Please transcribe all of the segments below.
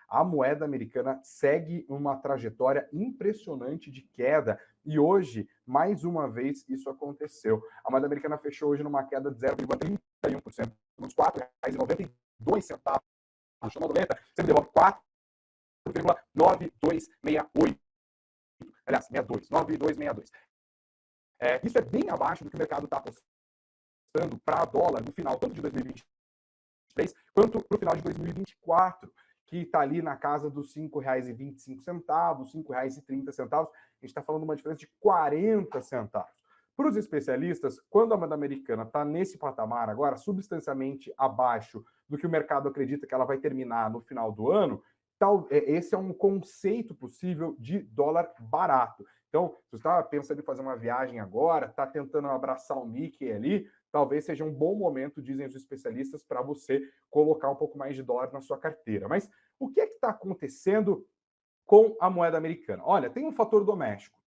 a moeda americana segue uma trajetória impressionante de queda e hoje, mais uma vez, isso aconteceu. A moeda americana fechou hoje numa queda de 0,31%, uns R$ 4,92. Chamando lenta, sempre devolve 4,9268. Aliás, 62, 9262. Isso é bem abaixo do que o mercado está apostando para dólar no final, tanto de 2023 quanto para o final de 2024, que está ali na casa dos R$ 5,25, R$ 5,30. A gente está falando de uma diferença de 40 centavos. Para os especialistas, quando a moeda americana está nesse patamar agora, substancialmente abaixo do que o mercado acredita que ela vai terminar no final do ano, esse é um conceito possível de dólar barato. Então, se você está pensando em fazer uma viagem agora, está tentando abraçar o Mickey ali, talvez seja um bom momento, dizem os especialistas, para você colocar um pouco mais de dólar na sua carteira. Mas o que é que está acontecendo com a moeda americana? Olha, tem um fator doméstico,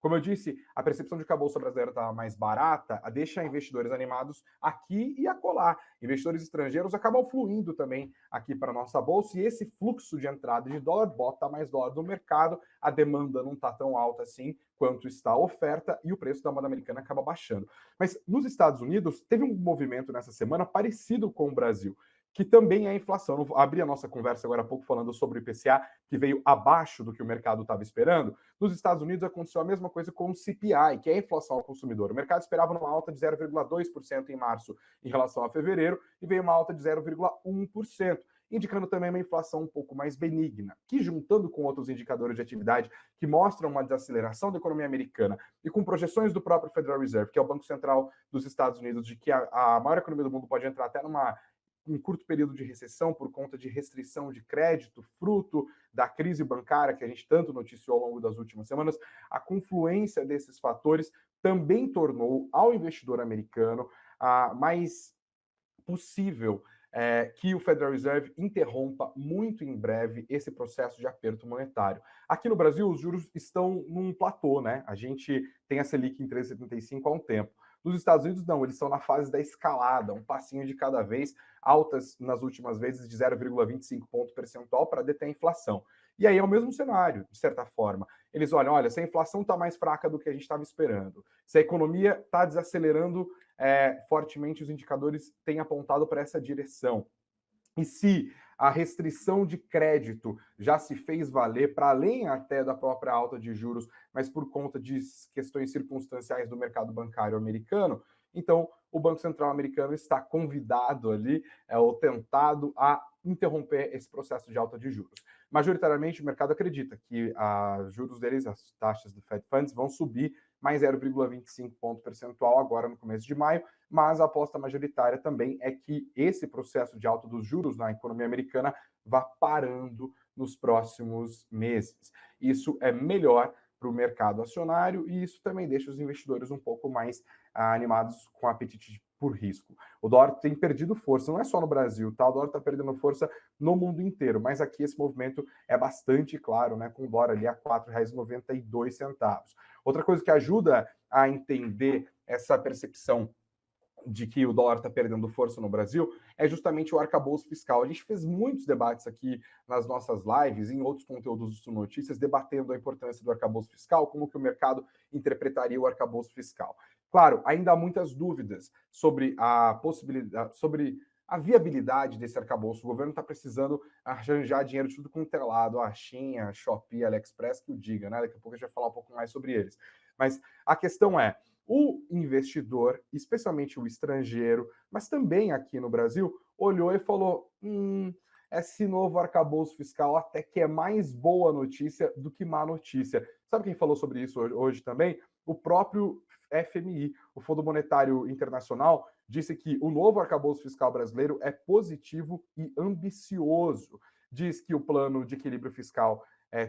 Como eu disse, a percepção de que a Bolsa Brasileira estava mais barata deixa investidores animados aqui e acolá. Investidores estrangeiros acabam fluindo também aqui para a nossa Bolsa e esse fluxo de entrada de dólar bota mais dólar no mercado, a demanda não está tão alta assim quanto está a oferta e o preço da moeda americana acaba baixando. Mas nos Estados Unidos teve um movimento nessa semana parecido com o Brasil, que também é a inflação. Eu abri a nossa conversa agora há pouco falando sobre o IPCA, que veio abaixo do que o mercado estava esperando. Nos Estados Unidos aconteceu a mesma coisa com o CPI, que é a inflação ao consumidor. O mercado esperava uma alta de 0,2% em março em relação a fevereiro e veio uma alta de 0,1%, indicando também uma inflação um pouco mais benigna, que juntando com outros indicadores de atividade que mostram uma desaceleração da economia americana e com projeções do próprio Federal Reserve, que é o Banco Central dos Estados Unidos, de que a maior economia do mundo pode entrar até um curto período de recessão por conta de restrição de crédito, fruto da crise bancária que a gente tanto noticiou ao longo das últimas semanas, a confluência desses fatores também tornou ao investidor americano mais possível que o Federal Reserve interrompa muito em breve esse processo de aperto monetário. Aqui no Brasil, os juros estão num platô, né? A gente tem a Selic em 3,75 há um tempo. Nos Estados Unidos, não, eles estão na fase da escalada, um passinho de cada vez, altas nas últimas vezes de 0,25 ponto percentual para deter a inflação. E aí é o mesmo cenário, de certa forma. Eles olham, olha, se a inflação está mais fraca do que a gente estava esperando, se a economia está desacelerando fortemente, os indicadores têm apontado para essa direção. E se a restrição de crédito já se fez valer para além até da própria alta de juros, mas por conta de questões circunstanciais do mercado bancário americano, então o Banco Central americano está convidado ali, ou tentado a interromper esse processo de alta de juros. Majoritariamente, o mercado acredita que os juros deles, as taxas do Fed Funds, vão subir mais 0,25 ponto percentual agora no começo de maio, mas a aposta majoritária também é que esse processo de alta dos juros na economia americana vá parando nos próximos meses. Isso é melhor para o mercado acionário e isso também deixa os investidores um pouco mais animados com apetite por risco. O dólar tem perdido força, não é só no Brasil, tá? O dólar está perdendo força no mundo inteiro, mas aqui esse movimento é bastante claro, né? Com o dólar ali a R$ 4,92. Outra coisa que ajuda a entender essa percepção de que o dólar está perdendo força no Brasil é justamente o arcabouço fiscal. A gente fez muitos debates aqui nas nossas lives, em outros conteúdos do Notícias, debatendo a importância do arcabouço fiscal, como que o mercado interpretaria o arcabouço fiscal. Claro, ainda há muitas dúvidas sobre a possibilidade, sobre a viabilidade desse arcabouço. O governo está precisando arranjar dinheiro de tudo quanto é lado, a Shein, a Shopee, a AliExpress, que o diga, né? Daqui a pouco a gente vai falar um pouco mais sobre eles. Mas a questão é, o investidor, especialmente o estrangeiro, mas também aqui no Brasil, olhou e falou: esse novo arcabouço fiscal até que é mais boa notícia do que má notícia. Sabe quem falou sobre isso hoje também? O próprio FMI, o Fundo Monetário Internacional, disse que o novo arcabouço fiscal brasileiro é positivo e ambicioso. Diz que o plano de equilíbrio fiscal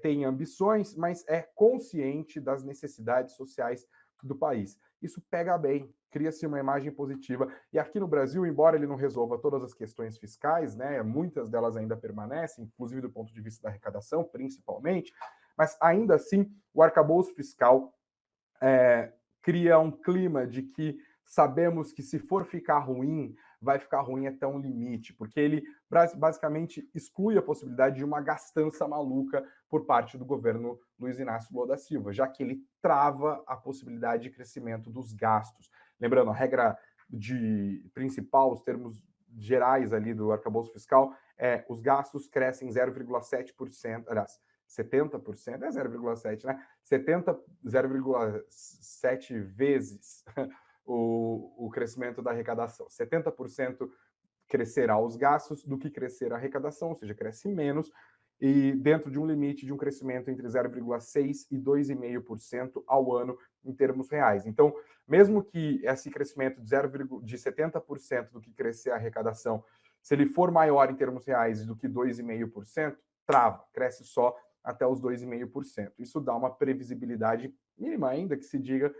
tem ambições, mas é consciente das necessidades sociais do país. Isso pega bem, cria-se uma imagem positiva. E aqui no Brasil, embora ele não resolva todas as questões fiscais, né, muitas delas ainda permanecem, inclusive do ponto de vista da arrecadação, principalmente, mas ainda assim, o arcabouço fiscal cria um clima de que sabemos que se for ficar ruim, vai ficar ruim até um limite, porque ele basicamente exclui a possibilidade de uma gastança maluca por parte do governo Luiz Inácio Lula da Silva, já que ele trava a possibilidade de crescimento dos gastos. Lembrando, a regra principal, os termos gerais ali do arcabouço fiscal, os gastos crescem 0,7%, aliás, 70%, é 0,7, né? 0,7 vezes o crescimento da arrecadação. 70% crescerá os gastos do que crescer a arrecadação, ou seja, cresce menos, e dentro de um limite de um crescimento entre 0,6% e 2,5% ao ano em termos reais. Então, mesmo que esse crescimento de 70% do que crescer a arrecadação, se ele for maior em termos reais do que 2,5%, trava, cresce só até os 2,5%. Isso dá uma previsibilidade mínima ainda, que se diga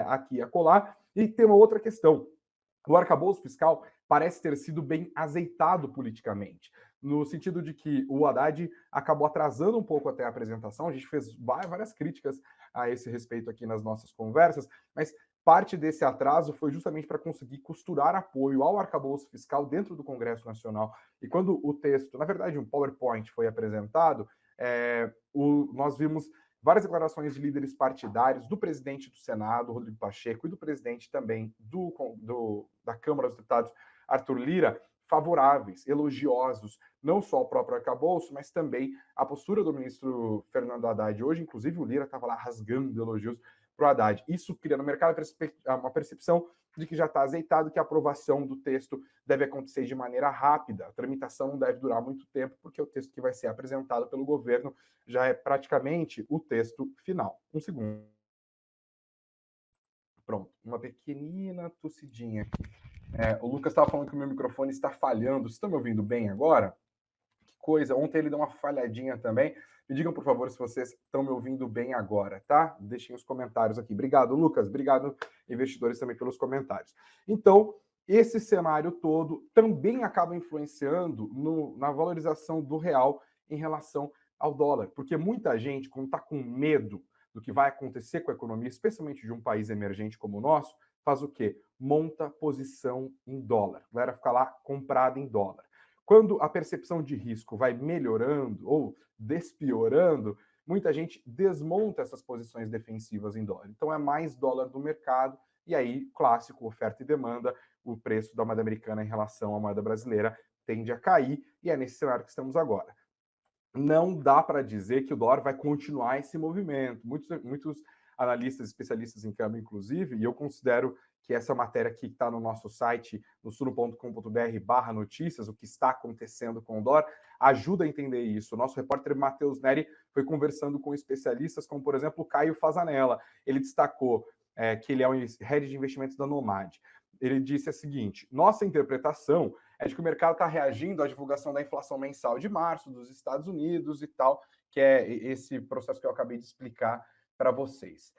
aqui e acolá. E tem uma outra questão. O arcabouço fiscal parece ter sido bem azeitado politicamente, no sentido de que o Haddad acabou atrasando um pouco até a apresentação. A gente fez várias críticas a esse respeito aqui nas nossas conversas, mas parte desse atraso foi justamente para conseguir costurar apoio ao arcabouço fiscal dentro do Congresso Nacional. E quando o texto, na verdade, um PowerPoint foi apresentado, nós vimos várias declarações de líderes partidários, do presidente do Senado, Rodrigo Pacheco, e do presidente também da Câmara dos Deputados, Arthur Lira, favoráveis, elogiosos, não só ao próprio arcabouço, mas também a postura do ministro Fernando Haddad. Hoje, inclusive, o Lira estava lá rasgando elogios para o Haddad. Isso cria no mercado uma percepção de que já está azeitado, que a aprovação do texto deve acontecer de maneira rápida. A tramitação não deve durar muito tempo, porque o texto que vai ser apresentado pelo governo já é praticamente o texto final. Um segundo. Pronto, uma pequenina tossidinha aqui. O Lucas estava falando que o meu microfone está falhando. Vocês estão me ouvindo bem agora? Que coisa. Ontem ele deu uma falhadinha também. Me digam, por favor, se vocês estão me ouvindo bem agora, tá? Deixem os comentários aqui. Obrigado, Lucas. Obrigado, investidores, também pelos comentários. Então, esse cenário todo também acaba influenciando na valorização do real em relação ao dólar, porque muita gente, quando está com medo do que vai acontecer com a economia, especialmente de um país emergente como o nosso, faz o quê? Monta posição em dólar. A galera fica lá comprada em dólar. Quando a percepção de risco vai melhorando ou despiorando, muita gente desmonta essas posições defensivas em dólar. Então é mais dólar do mercado, e aí, clássico, oferta e demanda, o preço da moeda americana em relação à moeda brasileira tende a cair, e é nesse cenário que estamos agora. Não dá para dizer que o dólar vai continuar esse movimento. Muitos analistas, especialistas em câmbio, inclusive, e eu considero que essa matéria aqui que está no nosso site, no suno.com.br/notícias, o que está acontecendo com o dólar, ajuda a entender isso. O nosso repórter Matheus Neri foi conversando com especialistas, como, por exemplo, o Caio Fazanella. Ele destacou que ele é um head de investimentos da Nomad. Ele disse a seguinte: nossa interpretação é de que o mercado está reagindo à divulgação da inflação mensal de março dos Estados Unidos e tal, que é esse processo que eu acabei de explicar para vocês.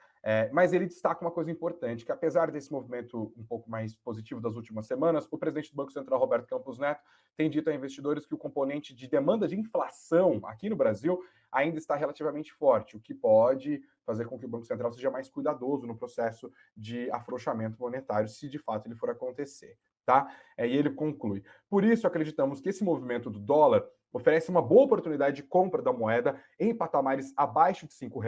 Mas ele destaca uma coisa importante, que apesar desse movimento um pouco mais positivo das últimas semanas, o presidente do Banco Central, Roberto Campos Neto, tem dito a investidores que o componente de demanda de inflação aqui no Brasil ainda está relativamente forte, o que pode fazer com que o Banco Central seja mais cuidadoso no processo de afrouxamento monetário, se de fato ele for acontecer. Tá? E ele conclui: por isso acreditamos que esse movimento do dólar oferece uma boa oportunidade de compra da moeda em patamares abaixo de R$ 5,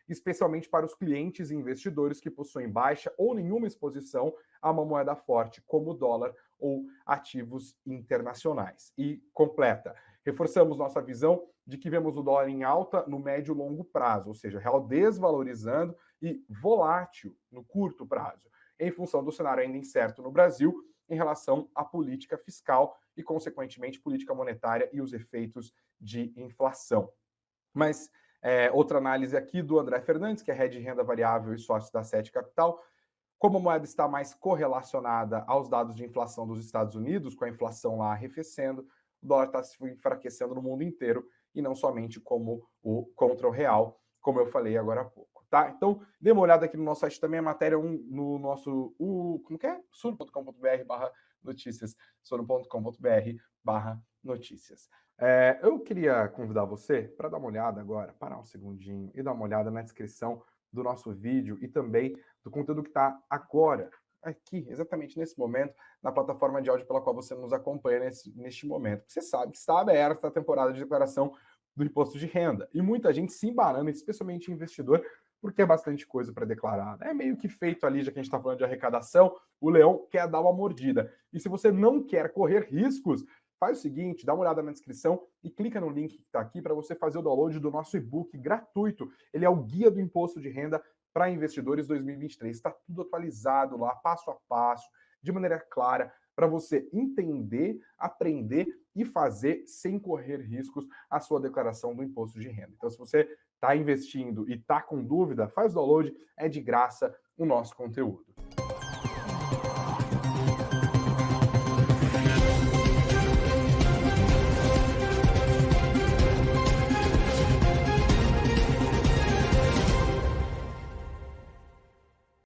especialmente para os clientes e investidores que possuem baixa ou nenhuma exposição a uma moeda forte, como o dólar ou ativos internacionais. E completa: reforçamos nossa visão de que vemos o dólar em alta no médio e longo prazo, ou seja, real desvalorizando e volátil no curto prazo, em função do cenário ainda incerto no Brasil em relação à política fiscal e, consequentemente, política monetária e os efeitos de inflação. Mas outra análise aqui do André Fernandes, que é head de renda variável e sócio da Sete Capital: como a moeda está mais correlacionada aos dados de inflação dos Estados Unidos, com a inflação lá arrefecendo, o dólar está se enfraquecendo no mundo inteiro e não somente contra o real, como eu falei agora há pouco. Tá? Então, dê uma olhada aqui no nosso site também, a matéria no nosso, como que é? suno.com.br/notícias, suno.com.br/notícias. Eu queria convidar você para dar uma olhada agora, parar um segundinho e dar uma olhada na descrição do nosso vídeo e também do conteúdo que está agora aqui, exatamente nesse momento, na plataforma de áudio pela qual você nos acompanha neste momento. Você sabe que está aberta a temporada de declaração do imposto de renda. E muita gente se embarana, especialmente investidor, porque é bastante coisa para declarar. É meio que feito ali, já que a gente está falando de arrecadação, o leão quer dar uma mordida. E se você não quer correr riscos, faz o seguinte, dá uma olhada na descrição e clica no link que está aqui para você fazer o download do nosso e-book gratuito. Ele é o Guia do Imposto de Renda para Investidores 2023. Está tudo atualizado lá, passo a passo, de maneira clara, para você entender, aprender e fazer sem correr riscos a sua declaração do imposto de renda. Então, se você está investindo e está com dúvida, faz o download, é de graça o nosso conteúdo.